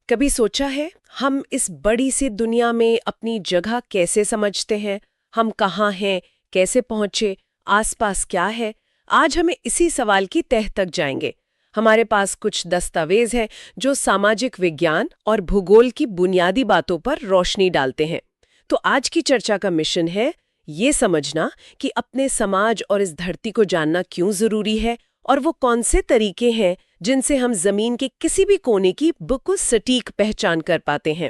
कभी सोचा है हम इस बड़ी सी दुनिया में अपनी जगह कैसे समझते हैं? हम कहाँ हैं, कैसे पहुंचे, आसपास क्या है? आज हमें इसी सवाल की तह तक जाएंगे। हमारे पास कुछ दस्तावेज हैं जो सामाजिक विज्ञान और भूगोल की बुनियादी बातों पर रोशनी डालते हैं। तो आज की चर्चा का मिशन है ये समझना कि अपने समाज और इस धरती को जानना क्यों जरूरी है और वो कौन से तरीके हैं जिनसे हम जमीन के किसी भी कोने की बिल्कुल सटीक पहचान कर पाते हैं।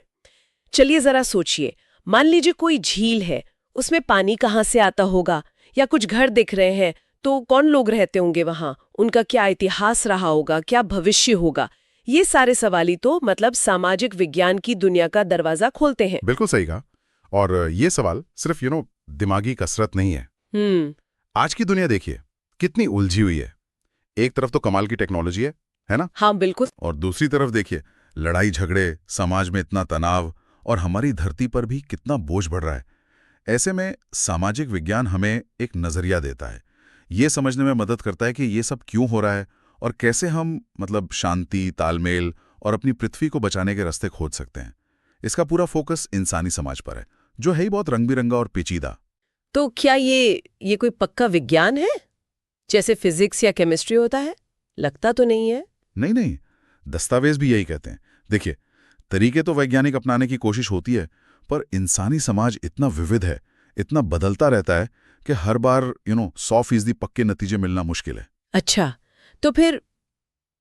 चलिए जरा सोचिए, मान लीजिए कोई झील है, उसमें पानी कहाँ से आता होगा, या कुछ घर दिख रहे हैं तो कौन लोग रहते होंगे वहां, उनका क्या इतिहास रहा होगा, क्या भविष्य होगा। ये सारे सवाल ही तो सामाजिक विज्ञान की दुनिया का दरवाजा खोलते हैं। बिल्कुल सही कहा। और ये सवाल सिर्फ दिमागी कसरत नहीं है। आज की दुनिया देखिए कितनी उलझी हुई है। एक तरफ तो कमाल की टेक्नोलॉजी है ना? हाँ बिल्कुल। और दूसरी तरफ देखिए लड़ाई झगड़े, समाज में इतना तनाव और हमारी धरती पर भी कितना बोझ बढ़ रहा है। ऐसे में सामाजिक विज्ञान हमें एक नजरिया देता है, ये समझने में मदद करता है कि ये सब क्यों हो रहा है और कैसे हम शांति, तालमेल और अपनी पृथ्वी को बचाने के रास्ते खोज सकते हैं। इसका पूरा फोकस इंसानी समाज पर है, जो है ही बहुत रंग बिरंगा और पेचीदा। तो क्या ये कोई पक्का विज्ञान है, जैसे फिजिक्स या केमिस्ट्री होता है? लगता तो नहीं है। नहीं, दस्तावेज भी यही कहते हैं। देखिए, तरीके तो वैज्ञानिक अपनाने की कोशिश होती है, पर इंसानी समाज इतना विविध है, इतना बदलता रहता है कि हर बार 100% पक्के नतीजे मिलना मुश्किल है। अच्छा, तो फिर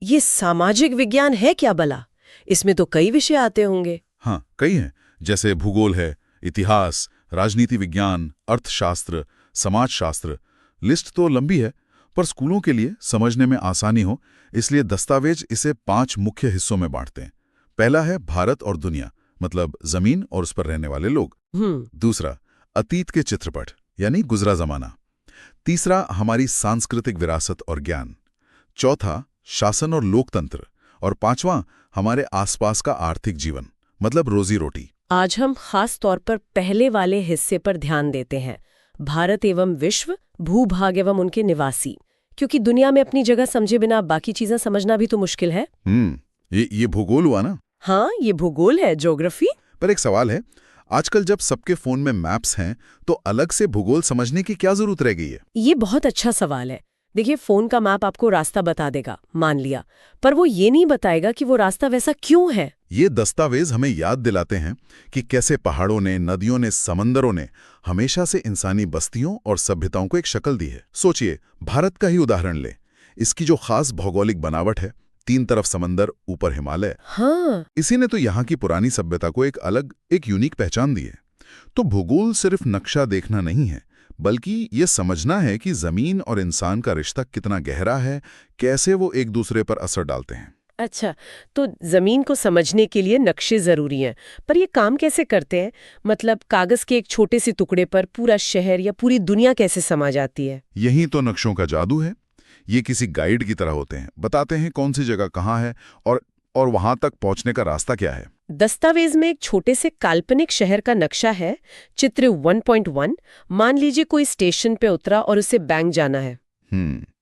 ये सामाजिक विज्ञान है क्या भला? इसमें तो कई विषय आते होंगे। हाँ, कई हैं, जैसे भूगोल है, इतिहास, राजनीति विज्ञान, अर्थशास्त्र, समाजशास्त्र। लिस्ट तो लंबी है, पर स्कूलों के लिए समझने में आसानी हो इसलिए दस्तावेज इसे 5 मुख्य हिस्सों में बांटते हैं। पहला है भारत और दुनिया, मतलब जमीन और उस पर रहने वाले लोग। दूसरा, अतीत के चित्रपट यानी गुजरा जमाना। तीसरा, हमारी सांस्कृतिक विरासत और ज्ञान। चौथा, शासन और लोकतंत्र। और पांचवां, हमारे आसपास का आर्थिक जीवन, मतलब रोजी रोटी। आज हम खास तौर पर पहले वाले हिस्से पर ध्यान देते हैं, भारत एवं विश्व, भूभाग एवं उनके निवासी, क्योंकि दुनिया में अपनी जगह समझे बिना बाकी चीजें समझना भी तो मुश्किल है। ये भूगोल हुआ ना? हाँ, ये भूगोल है, ज्योग्राफी। पर एक सवाल है, आजकल जब सबके फोन में मैप्स हैं तो अलग से भूगोल समझने की क्या जरूरत रह गई है? ये बहुत अच्छा सवाल है। देखिए, फोन का मैप आपको रास्ता बता देगा, मान लिया, पर वो ये नहीं बताएगा कि वो रास्ता वैसा क्यों है। ये दस्तावेज हमें याद दिलाते हैं कि कैसे पहाड़ों ने, नदियों ने, समंदरों ने हमेशा से इंसानी बस्तियों और सभ्यताओं को एक शक्ल दी है। सोचिए, भारत का ही उदाहरण ले। इसकी जो खास भौगोलिक बनावट है, 3 तरफ समंदर, ऊपर हिमालय, हाँ, इसी ने तो यहाँ की पुरानी सभ्यता को एक यूनिक पहचान दी है। तो भूगोल सिर्फ नक्शा देखना नहीं है, बल्कि ये समझना है कि जमीन और इंसान का रिश्ता कितना गहरा है, कैसे वो एक दूसरे पर असर डालते हैं। अच्छा, तो जमीन को समझने के लिए नक्शे जरूरी हैं, पर ये काम कैसे करते हैं? मतलब कागज के एक छोटे से टुकड़े पर पूरा शहर या पूरी दुनिया कैसे समा जाती है? यही तो नक्शों का जादू है। ये किसी गाइड की तरह होते हैं, बताते हैं कौन सी जगह कहाँ है और वहां तक पहुंचने का रास्ता क्या है। दस्तावेज में एक छोटे से काल्पनिक शहर का नक्शा है, चित्र 1.1। मान लीजिए कोई स्टेशन पे उतरा और उसे बैंक जाना है।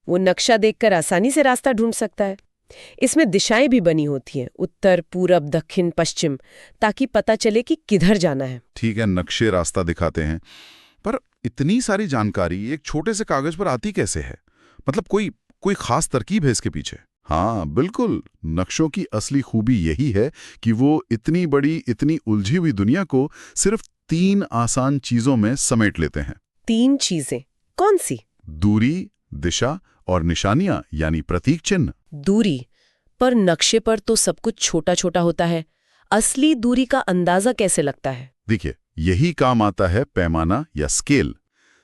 वो नक्शा देखकर आसानी से रास्ता ढूंढ सकता है। इसमें दिशाएं भी बनी होती हैं, उत्तर, पूरब, दक्षिण, पश्चिम, ताकि पता चले कि किधर जाना है। ठीक है, नक्शे रास्ता दिखाते हैं, पर इतनी सारी जानकारी एक छोटे से कागज पर आती कैसे है? मतलब कोई खास तरकीब है इसके पीछे? हाँ बिल्कुल, नक्शों की असली खूबी यही है कि वो इतनी बड़ी, इतनी उलझी हुई दुनिया को सिर्फ 3 आसान चीजों में समेट लेते हैं। 3 चीजें कौन सी? दूरी, दिशा और निशानियां, यानी प्रतीक चिन्ह। दूरी, पर नक्शे पर तो सब कुछ छोटा छोटा होता है। असली दूरी का अंदाजा कैसे लगता है? देखिए, यही काम आता है पैमाना या स्केल।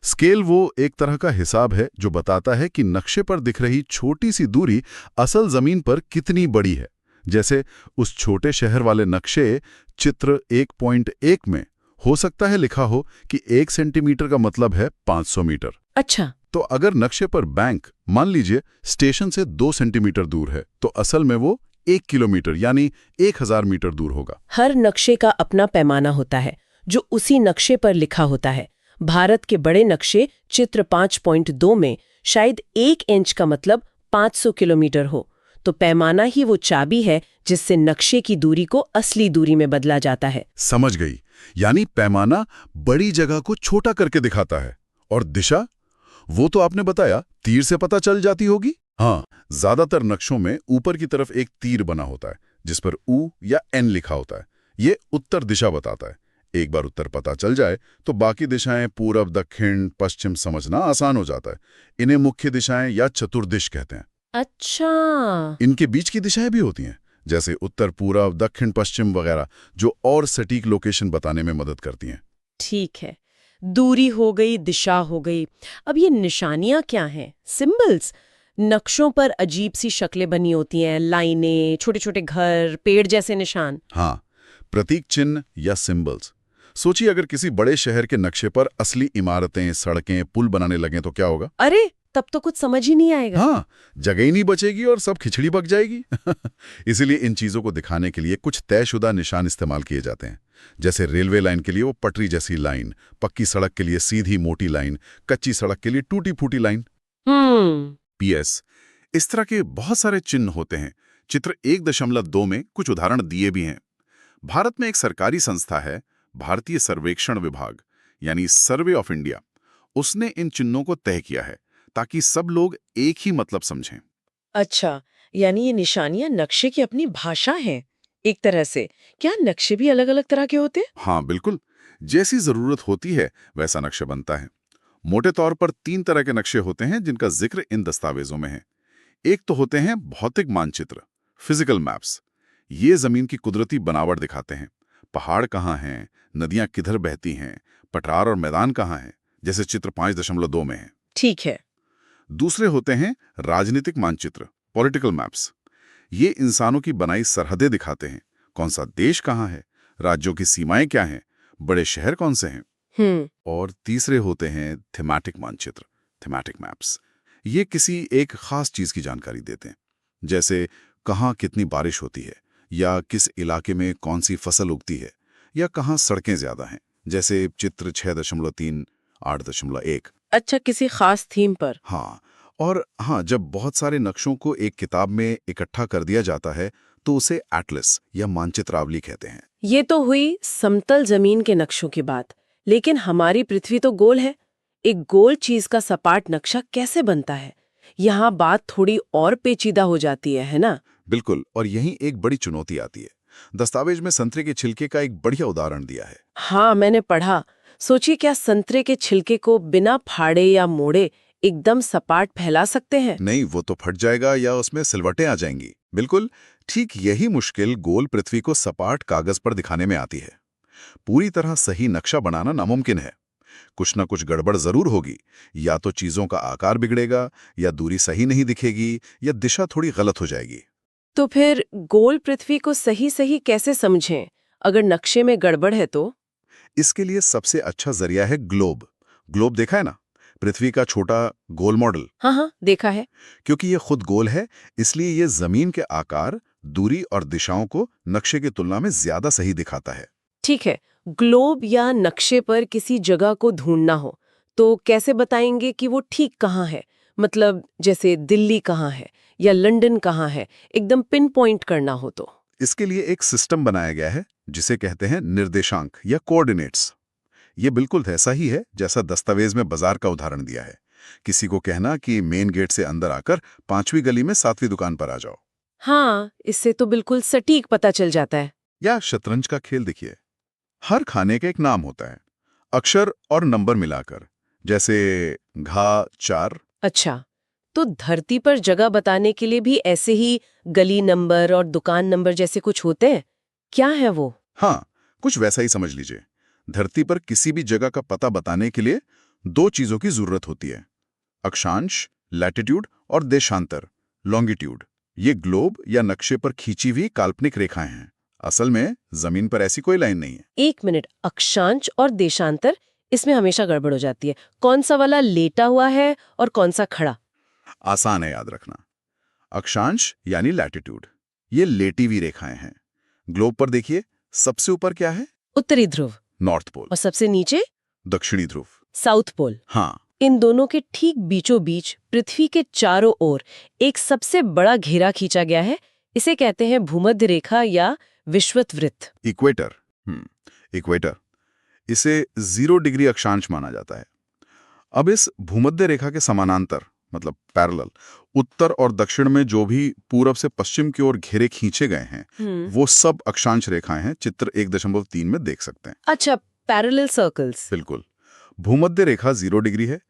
स्केल वो एक तरह का हिसाब है जो बताता है कि नक्शे पर दिख रही छोटी सी दूरी असल जमीन पर कितनी बड़ी है। जैसे उस छोटे शहर वाले नक्शे चित्र 1.1 में हो सकता है लिखा हो कि 1 सेंटीमीटर का मतलब है 500 मीटर। अच्छा, तो अगर नक्शे पर बैंक मान लीजिए स्टेशन से 2 सेंटीमीटर दूर है, तो असल में वो 1 किलोमीटर यानी 1000 मीटर दूर होगा। हर नक्शे का अपना पैमाना होता है जो उसी नक्शे पर लिखा होता है। भारत के बड़े नक्शे चित्र 5.2 में शायद 1 इंच का मतलब 500 किलोमीटर हो, तो पैमाना ही वो चाबी है जिससे नक्शे की दूरी को असली दूरी में बदला जाता है। समझ गई। यानी पैमाना बड़ी जगह को छोटा करके दिखाता है। और दिशा, वो तो आपने बताया तीर से पता चल जाती होगी। हाँ, ज्यादातर नक्शों में ऊपर की तरफ एक तीर बना होता है जिस पर U या N लिखा होता है। ये उत्तर दिशा बताता है। एक बार उत्तर पता चल जाए तो बाकी दिशाएं पूरब, दक्षिण, पश्चिम समझना आसान हो जाता है। इन्हें मुख्य दिशाएं या चतुर्दिश कहते हैं। अच्छा। इनके बीच की दिशाएं भी होती हैं, जैसे उत्तर, पूरब, दक्षिण, पश्चिम वगैरह, जो और सटीक लोकेशन बताने में मदद करती हैं। ठीक है, दूरी हो गई, दिशा हो गई। अब ये निशानियां क्या हैं? सिंबल्स। नक्शों पर अजीब सी शक्लें बनी होती हैं, लाइनें, छोटे छोटे घर, पेड़ जैसे निशान। हाँ, प्रतीक चिन्ह या सिंबल्स। सोचिए अगर किसी बड़े शहर के नक्शे पर असली इमारतें, सड़कें, पुल बनाने लगें तो क्या होगा? अरे, तब तो कुछ समझ ही नहीं आएगा। हाँ, जगह ही नहीं बचेगी और सब खिचड़ी पक जाएगी। इसीलिए इन चीजों को दिखाने के लिए कुछ तयशुदा निशान इस्तेमाल किए जाते हैं। जैसे रेलवे लाइन के लिए वो पटरी जैसी लाइन, पक्की सड़क के लिए सीधी मोटी लाइन, कच्ची सड़क के लिए टूटी फूटी लाइन। PS, इस तरह के बहुत सारे चिन्ह होते हैं। चित्र 1.2 में कुछ उदाहरण दिए भी हैं। भारत में एक सरकारी संस्था है, भारतीय सर्वेक्षण विभाग, यानी सर्वे ऑफ इंडिया। उसने इन चिन्हों को तय किया है ताकि सब लोग एक ही मतलब समझें। अच्छा, यानी ये निशानियां नक्शे की अपनी भाषा हैं एक तरह से। क्या नक्शे भी अलग अलग तरह के होते हैं? हाँ बिल्कुल, जैसी जरूरत होती है वैसा नक्शा बनता है। मोटे तौर पर 3 तरह के नक्शे होते हैं जिनका जिक्र इन दस्तावेजों में है। एक तो होते हैं भौतिक मानचित्र, फिजिकल मैप्स। ये जमीन की कुदरती बनावट दिखाते हैं। पहाड़ कहाँ हैं, नदियां किधर बहती हैं, पठार और मैदान कहाँ हैं, जैसे चित्र 5.2 में है। ठीक है। दूसरे होते हैं राजनीतिक मानचित्र, पॉलिटिकल मैप्स। ये इंसानों की बनाई सरहदें दिखाते हैं, कौन सा देश कहाँ है, राज्यों की सीमाएं क्या हैं, बड़े शहर कौन से हैं। और तीसरे होते हैं थीमैटिक मानचित्र, थीमैटिक मैप्स। ये किसी एक खास चीज की जानकारी देते हैं, जैसे कहाँ कितनी बारिश होती है, या किस इलाके में कौन सी फसल उगती है, या कहाँ सड़कें ज्यादा हैं, जैसे चित्र 6.3, 8.1। अच्छा, किसी खास थीम पर। हाँ, और हाँ, जब बहुत सारे नक्शों को एक किताब में इकट्ठा कर दिया जाता है तो उसे एटलस या मानचित्रावली कहते हैं। ये तो हुई समतल जमीन के नक्शों की बात, लेकिन हमारी पृथ्वी तो गोल है। एक गोल चीज का सपाट नक्शा कैसे बनता है? यहाँ बात थोड़ी और पेचीदा हो जाती है ना? बिल्कुल, और यहीं एक बड़ी चुनौती आती है। दस्तावेज में संतरे के छिलके का एक बढ़िया उदाहरण दिया है। हाँ, मैंने पढ़ा। सोचिए, क्या संतरे के छिलके को बिना फाड़े या मोड़े एकदम सपाट फैला सकते हैं? नहीं, वो तो फट जाएगा या उसमें सिलवटें आ जाएंगी। बिल्कुल ठीक यही मुश्किल गोल पृथ्वी को सपाट कागज पर दिखाने में आती है। पूरी तरह सही नक्शा बनाना नामुमकिन है। कुछ ना कुछ गड़बड़ जरूर होगी। या तो चीजों का आकार बिगड़ेगा, या दूरी सही नहीं दिखेगी, या दिशा थोड़ी गलत हो जाएगी। तो फिर गोल पृथ्वी को सही सही कैसे समझें अगर नक्शे में गड़बड़ है तो? इसके लिए सबसे अच्छा जरिया है ग्लोब। ग्लोब देखा है ना, पृथ्वी का छोटा गोल मॉडल। हाँ, देखा है। क्योंकि ये खुद गोल है, इसलिए ये जमीन के आकार, दूरी और दिशाओं को नक्शे की तुलना में ज्यादा सही दिखाता है। ठीक है, ग्लोब या नक्शे पर किसी जगह को ढूंढना हो तो कैसे बताएंगे कि वो ठीक कहाँ है? मतलब जैसे दिल्ली कहाँ है या लंदन कहाँ है, एकदम पिन पॉइंट करना हो तो? इसके लिए एक सिस्टम बनाया गया है जिसे कहते हैं निर्देशांक या कोऑर्डिनेट्स। ये बिल्कुल ऐसा ही है जैसा दस्तावेज में बाजार का उदाहरण दिया है। किसी को कहना कि मेन गेट से अंदर आकर 5वीं गली में 7वीं दुकान पर आ जाओ। हाँ, इससे तो बिल्कुल सटीक पता चल जाता है। या शतरंज का खेल देखिए, हर खाने का एक नाम होता है, अक्षर और नंबर मिलाकर, जैसे घा 4। अच्छा, तो धरती पर जगह बताने के लिए भी ऐसे ही गली नंबर और दुकान नंबर जैसे कुछ होते हैं? क्या है वो? हाँ, कुछ वैसा ही समझ लीजिए। धरती पर किसी भी जगह का पता बताने के लिए 2 चीजों की जरूरत होती है, अक्षांश लैटिट्यूड और देशांतर लॉन्गिट्यूड। ये ग्लोब या नक्शे पर खींची हुई काल्पनिक रेखाएं हैं। असल में जमीन पर ऐसी कोई लाइन नहीं है। 1 मिनट, अक्षांश और देशांतर, इसमें हमेशा गड़बड़ हो जाती है। कौन सा वाला लेटा हुआ है और कौन सा खड़ा? आसान है याद रखना। अक्षांश यानी लैटिट्यूड, ये लेटी हुई रेखाएं हैं। ग्लोब पर देखिए, सबसे ऊपर क्या है? उत्तरी ध्रुव। North pole. और सबसे नीचे? दक्षिणी ध्रुव। South pole. हाँ, इन दोनों के ठीक बीचों बीच पृथ्वी के चारों ओर एक सबसे बड़ा घेरा खींचा गया है। इसे कहते हैं भूमध्य रेखा या विषुवत वृत्त। इक्वेटर। इक्वेटर, इसे 0 डिग्री अक्षांश माना जाता है। अब इस भूमध्य रेखा के समानांतर मतलब पैरेलल उत्तर और दक्षिण में जो भी पूरब से पश्चिम की ओर घेरे खींचे गए हैं वो सब अक्षांश रेखाएं हैं। चित्र 1.3 में देख सकते हैं। अच्छा, पैरेलल सर्कल्स। बिल्कुल। भूमध्य रेखा 0 डिग्री है,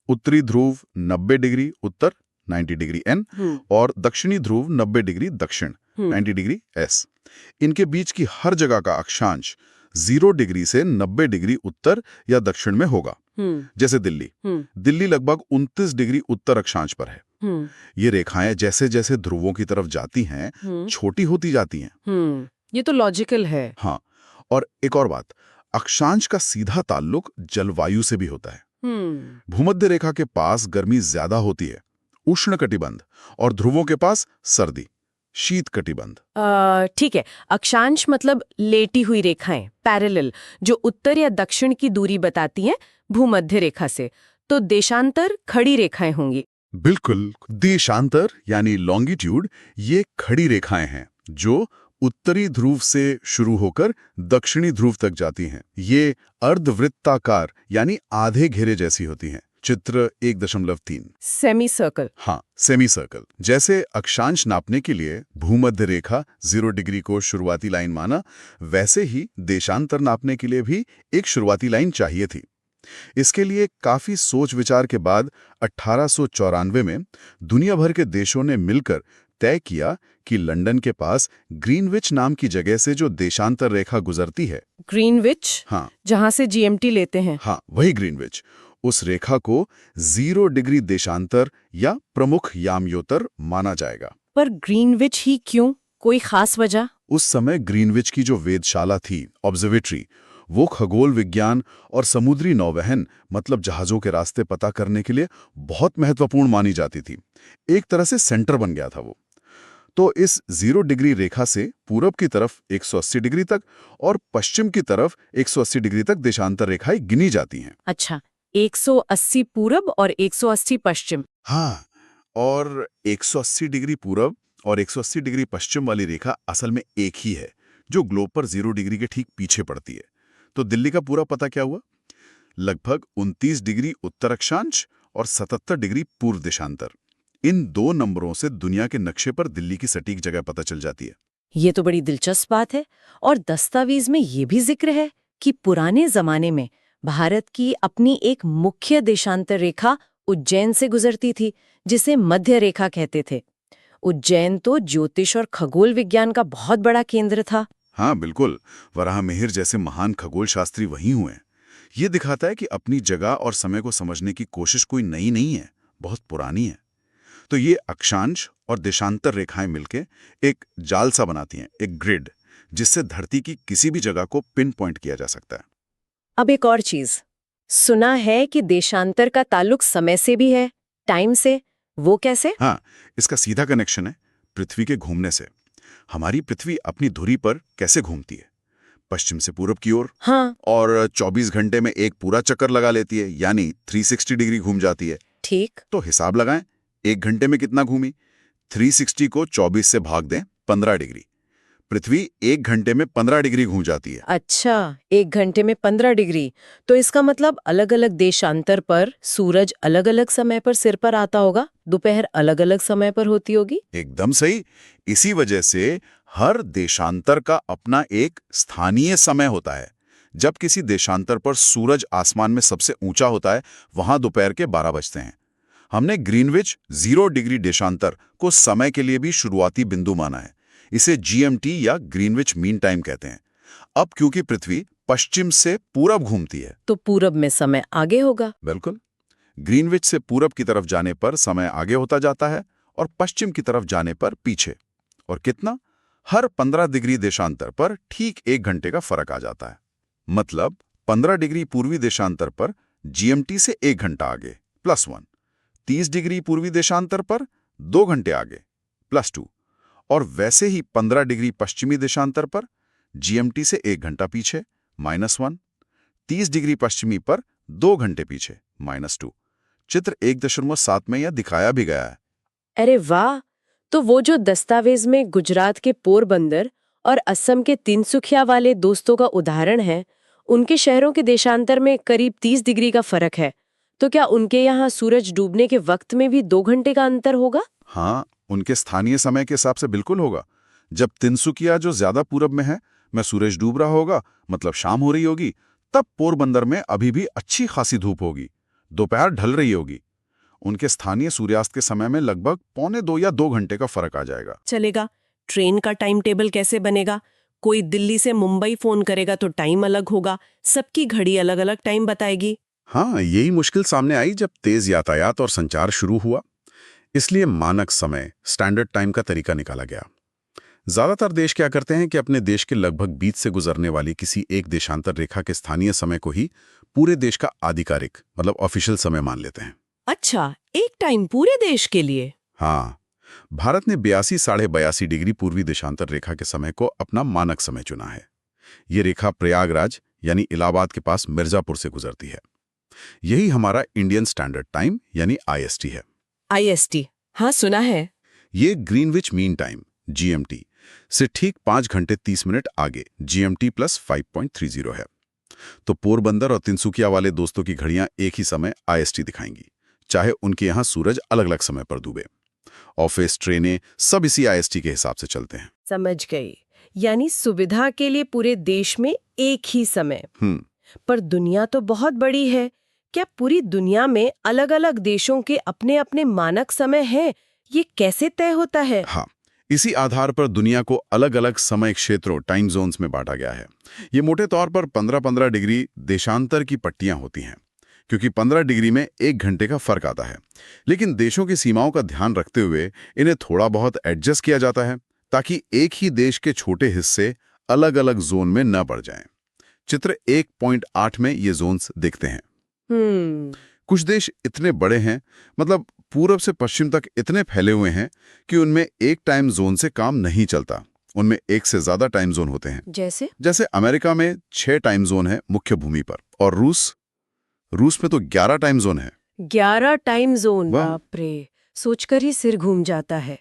उत्तरी ध्रुव 90 डिग्री उत्तर 90 डिग्री एन और दक्षिणी ध्रुव 90 डिग्री दक्षिण 90 डिग्री एस। इनके बीच की हर जगह का अक्षांश 0 डिग्री से 90 डिग्री उत्तर या दक्षिण में होगा। जैसे दिल्ली लगभग 29 डिग्री उत्तर अक्षांश पर है। ये रेखाएं जैसे जैसे ध्रुवों की तरफ जाती हैं छोटी होती जाती हैं। ये तो लॉजिकल है। हाँ, और एक और बात, अक्षांश का सीधा ताल्लुक जलवायु से भी होता है। भूमध्य रेखा के पास गर्मी ज्यादा होती है, उष्ण कटिबंध, और ध्रुवों के पास सर्दी, शीत कटिबंध। ठीक है, अक्षांश मतलब लेटी हुई रेखाएं, पैरेलल, जो उत्तर या दक्षिण की दूरी बताती हैं भूमध्य रेखा से। तो देशांतर खड़ी रेखाएं होंगी। बिल्कुल, देशांतर यानी लॉन्गिट्यूड ये खड़ी रेखाएं हैं जो उत्तरी ध्रुव से शुरू होकर दक्षिणी ध्रुव तक जाती हैं। ये अर्धवृत्ताकार यानी आधे घेरे जैसी होती हैं। चित्र 1.3। Semi circle. हाँ, सेमी सर्कल। जैसे अक्षांश नापने के लिए भूमध्य रेखा 0 डिग्री को शुरुआती लाइन माना, वैसे ही देशांतर नापने के लिए भी एक शुरुआती लाइन चाहिए थी। इसके लिए काफी सोच विचार के बाद 1894 में दुनिया भर के देशों ने मिलकर तय किया कि लंदन के पास ग्रीनविच नाम की जगह से जो देशांतर रेखा गुजरती है, ग्रीनविच, हाँ, जहां से जीएमटी लेते हैं, हाँ, वही ग्रीनविच, उस रेखा को 0 डिग्री देशांतर या प्रमुख यामयोतर माना जाएगा। पर ग्रीनविच ही क्यों? कोई खास वजह? उस समय ग्रीनविच की जो वेधशाला थी, ऑब्जर्वेटरी, वो खगोल विज्ञान और समुद्री नौवहन मतलब जहाजों के रास्ते पता करने के लिए बहुत महत्वपूर्ण मानी जाती थी। एक तरह से सेंटर बन गया था वो। तो इस 0 डिग्री रेखा से पूरब की तरफ 180 डिग्री तक और पश्चिम की तरफ 180 डिग्री तक देशांतर रेखाएं गिनी जाती हैं। अच्छा, 180 पूरब और 180 पश्चिम। हाँ, और 180 डिग्री पूरब और 180 डिग्री पश्चिम वाली रेखा असल में एक ही है, जो ग्लोब पर 0 डिग्री के ठीक पीछे पड़ती है। तो दिल्ली का पूरा पता क्या हुआ? लगभग 29 डिग्री उत्तर अक्षांश और 77 डिग्री पूर्व देशांतर। इन 2 नंबरों से दुनिया के नक्शे पर दिल्ली की सटीक जगह पता चल जाती है। ये तो बड़ी दिलचस्प बात है। और दस्तावेज में ये भी जिक्र है कि पुराने जमाने में भारत की अपनी एक मुख्य देशांतर रेखा उज्जैन से गुजरती थी, जिसे मध्य रेखा कहते थे। उज्जैन तो ज्योतिष और खगोल विज्ञान का बहुत बड़ा केंद्र था। हाँ बिल्कुल, वराहमिहिर जैसे महान खगोल शास्त्री वहीं हुए हैं। ये दिखाता है कि अपनी जगह और समय को समझने की कोशिश कोई नई नहीं है, बहुत पुरानी है। तो ये अक्षांश और देशांतर रेखाएं मिलके एक जाल सा बनाती हैं, एक ग्रिड, जिससे धरती की किसी भी जगह को पिन पॉइंट किया जा सकता है। अब एक और चीज, सुना है कि देशांतर का ताल्लुक समय से भी है, टाइम से। वो कैसे? हाँ, इसका सीधा कनेक्शन है पृथ्वी के घूमने से। हमारी पृथ्वी अपनी धुरी पर कैसे घूमती है? पश्चिम से पूरब की ओर। हाँ। और 24 घंटे में एक पूरा चक्कर लगा लेती है, यानी 360 डिग्री घूम जाती है। ठीक। तो हिसाब लगाएं, 1 घंटे में कितना घूमी? 360 को 24 से भाग दें, 15 डिग्री। पृथ्वी 1 घंटे में 15 डिग्री घूम जाती है। अच्छा, 1 घंटे में 15 डिग्री। तो इसका मतलब अलग अलग देशांतर पर सूरज अलग अलग समय पर सिर पर आता होगा, दोपहर अलग अलग समय पर होती होगी। एकदम सही। इसी वजह से हर देशांतर का अपना एक स्थानीय समय होता है। जब किसी देशांतर पर सूरज आसमान में सबसे ऊंचा होता है, वहां दोपहर के 12 बजते हैं। हमने ग्रीनविच 0 डिग्री देशांतर को समय के लिए भी शुरुआती बिंदु माना है। इसे GMT या ग्रीनविच मीन टाइम कहते हैं। अब क्योंकि पृथ्वी पश्चिम से पूरब घूमती है, तो पूरब में समय आगे होगा। बिल्कुल, ग्रीनविच से पूरब की तरफ जाने पर समय आगे होता जाता है और पश्चिम की तरफ जाने पर पीछे। और कितना? हर 15 डिग्री देशांतर पर ठीक 1 घंटे का फर्क आ जाता है। मतलब 15 डिग्री पूर्वी देशांतर पर GMT से 1 घंटा आगे +1, 30 डिग्री पूर्वी देशांतर पर 2 घंटे आगे +2, और वैसे ही 15 डिग्री पश्चिमी देशांतर पर GMT से 1 घंटा पीछे -1, 30 डिग्री पश्चिमी पर 2 घंटे पीछे -2। चित्र 1.7 में यह दिखाया भी गया है। अरे वाह! तो वो जो दस्तावेज में गुजरात के पोरबंदर और असम के तिनसुकिया वाले दोस्तों का उदाहरण है, उनके शहरों के देशांतर में करीब 30 डिग्री का फर्क है। तो क्या उनके यहाँ सूरज डूबने के वक्त में भी 2 घंटे का अंतर होगा? हाँ, उनके स्थानीय समय के हिसाब से बिल्कुल होगा। जब तिनसुकिया, जो ज्यादा पूरब में है, में सूरज डूब रहा होगा, मतलब शाम हो रही होगी, तब पोरबंदर में अभी भी अच्छी खासी धूप होगी, दोपहर ढल रही होगी। उनके स्थानीय सूर्यास्त के समय में लगभग 1.25 या 2 घंटे का फर्क आ जाएगा। चलेगा। ट्रेन का टाइम टेबल कैसे बनेगा? कोई दिल्ली से मुंबई फोन करेगा तो टाइम अलग होगा, सबकी घड़ी अलग अलग टाइम बताएगी। हाँ, यही मुश्किल सामने आई जब तेज यातायात और संचार शुरू हुआ। इसलिए मानक समय, स्टैंडर्ड टाइम का तरीका निकाला गया। ज्यादातर देश क्या करते हैं कि अपने देश के लगभग बीच से गुजरने वाली किसी एक देशांतर रेखा के स्थानीय समय को ही पूरे देश का आधिकारिक, मतलब ऑफिशियल समय मान लेते हैं। अच्छा, एक टाइम पूरे देश के लिए? हाँ, भारत ने 82-82.5 डिग्री पूर्वी देशांतर रेखा के समय को अपना मानक समय चुना है। ये रेखा प्रयागराज यानी इलाहाबाद के पास मिर्जापुर से गुजरती है। यही हमारा इंडियन स्टैंडर्ड टाइम यानी IST है। IST, हाँ सुना है। ये ग्रीनविच मीन टाइम GMT से ठीक 5 घंटे 30 मिनट आगे GMT + 5.30 है। तो पोरबंदर और तिनसुकिया वाले दोस्तों की घड़ियां एक ही समय IST दिखाएंगी, चाहे उनके यहाँ सूरज अलग अलग समय पर डूबे। ऑफिस, ट्रेनें सब इसी IST के हिसाब से चलते हैं। समझ गई। यानी सुविधा के लिए पूरे देश में एक ही समय। पर दुनिया तो बहुत बड़ी है। क्या पूरी दुनिया में अलग अलग देशों के अपने अपने मानक समय हैं? ये कैसे तय होता है? हाँ, इसी आधार पर दुनिया को अलग अलग समय क्षेत्रों, टाइम जोन्स में बांटा गया है। ये मोटे तौर पर 15-15 डिग्री देशांतर की पट्टियां होती हैं, क्योंकि 15 डिग्री में 1 घंटे का फर्क आता है। लेकिन देशों की सीमाओं का ध्यान रखते हुए इन्हें थोड़ा बहुत एडजस्ट किया जाता है, ताकि एक ही देश के छोटे हिस्से अलग अलग जोन में न बढ़ जाएं। चित्र 1.8 में ये जोन्स दिखते हैं। कुछ देश इतने बड़े हैं, मतलब पूरब से पश्चिम तक इतने फैले हुए हैं कि उनमें एक टाइम जोन से काम नहीं चलता। उनमें एक से ज्यादा टाइम जोन होते हैं। जैसे अमेरिका में 6 टाइम जोन है मुख्य भूमि पर, और रूस में तो 11 टाइम जोन है। 11 टाइम जोन, बाप रे, सोचकर ही सिर घूम जाता है।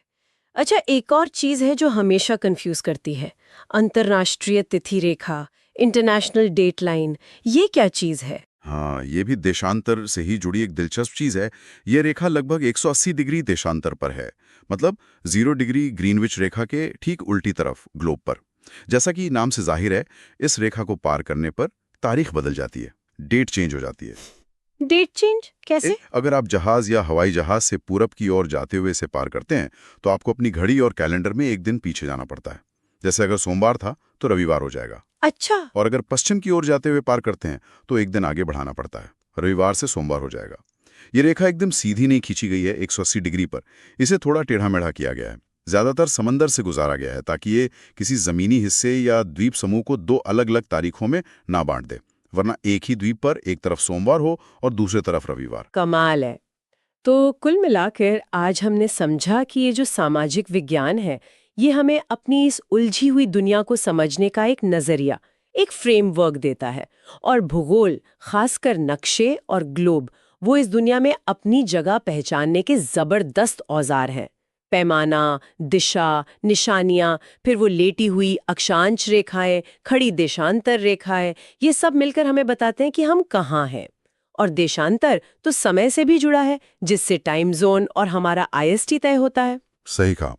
अच्छा, एक और चीज है जो हमेशा कंफ्यूज करती है, अंतर्राष्ट्रीय तिथि रेखा, इंटरनेशनल डेट लाइन। ये क्या चीज है? हाँ, ये भी देशांतर से ही जुड़ी एक दिलचस्प चीज है। ये रेखा लगभग 180 डिग्री देशांतर पर है, मतलब 0 डिग्री ग्रीनविच रेखा के ठीक उल्टी तरफ ग्लोब पर। जैसा कि नाम से जाहिर है, इस रेखा को पार करने पर तारीख बदल जाती है, डेट चेंज हो जाती है। डेट चेंज कैसे? अगर आप जहाज या हवाई जहाज से पूरब की ओर जाते हुए इसे पार करते हैं, तो आपको अपनी घड़ी और कैलेंडर में एक दिन पीछे जाना पड़ता है। जैसे अगर सोमवार था तो रविवार हो जाएगा। अच्छा। और अगर पश्चिम की ओर जाते हुए पार करते हैं तो एक दिन आगे बढ़ाना पड़ता है, रविवार से सोमवार हो जाएगा। ये रेखा एकदम सीधी नहीं खींची गई है 180 डिग्री पर, इसे थोड़ा टेढ़ा मेढ़ा किया गया है। ज्यादातर समंदर से गुजारा गया है ताकि ये किसी जमीनी हिस्से या द्वीप समूह को 2 अलग अलग तारीखों में ना बांट दे, वरना एक ही द्वीप पर एक तरफ सोमवार हो और दूसरे तरफ रविवार। कमाल है। तो कुल मिलाकर आज हमने समझा कि ये जो सामाजिक विज्ञान है, ये हमें अपनी इस उलझी हुई दुनिया को समझने का एक नजरिया, एक फ्रेमवर्क देता है। और भूगोल, खासकर नक्शे और ग्लोब, वो इस दुनिया में अपनी जगह पहचानने के जबरदस्त औजार हैं। पैमाना, दिशा, निशानियां, फिर वो लेटी हुई अक्षांश रेखाएं, खड़ी देशांतर रेखाएं, ये सब मिलकर हमें बताते हैं कि हम कहाँ हैं। और देशांतर तो समय से भी जुड़ा है, जिससे टाइम जोन और हमारा IST तय होता है। सही कहा।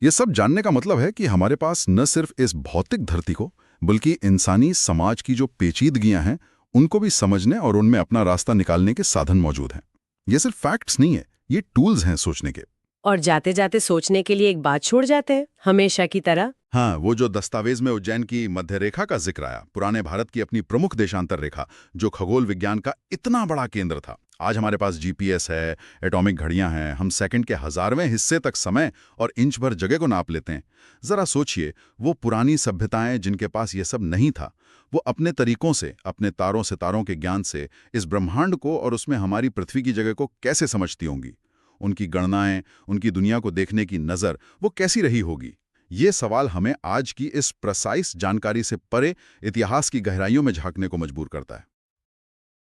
ये सब जानने का मतलब है कि हमारे पास न सिर्फ इस भौतिक धरती को, बल्कि इंसानी समाज की जो पेचीदगियां हैं, उनको भी समझने और उनमें अपना रास्ता निकालने के साधन मौजूद हैं। ये सिर्फ फैक्ट्स नहीं है, ये टूल्स हैं सोचने के। और जाते जाते सोचने के लिए एक बात छोड़ जाते हैं, हमेशा की तरह। हाँ, वो जो दस्तावेज में उज्जैन की मध्य रेखा का जिक्र आया, पुराने भारत की अपनी प्रमुख देशांतर रेखा, जो खगोल विज्ञान का इतना बड़ा केंद्र था। आज हमारे पास GPS है, एटॉमिक घड़ियां हैं, हम सेकंड के 1000वें हिस्से तक समय और इंच भर जगह को नाप लेते हैं। जरा सोचिए, वो पुरानी सभ्यताएं जिनके पास ये सब नहीं था, वो अपने तरीकों से, अपने तारों सितारों के ज्ञान से इस ब्रह्मांड को और उसमें हमारी पृथ्वी की जगह को कैसे समझती होंगी? उनकी गणनाएं, उनकी दुनिया को देखने की नज़र वो कैसी रही होगी? ये सवाल हमें आज की इस प्रिसाइज जानकारी से परे इतिहास की गहराइयों में झांकने को मजबूर करता है।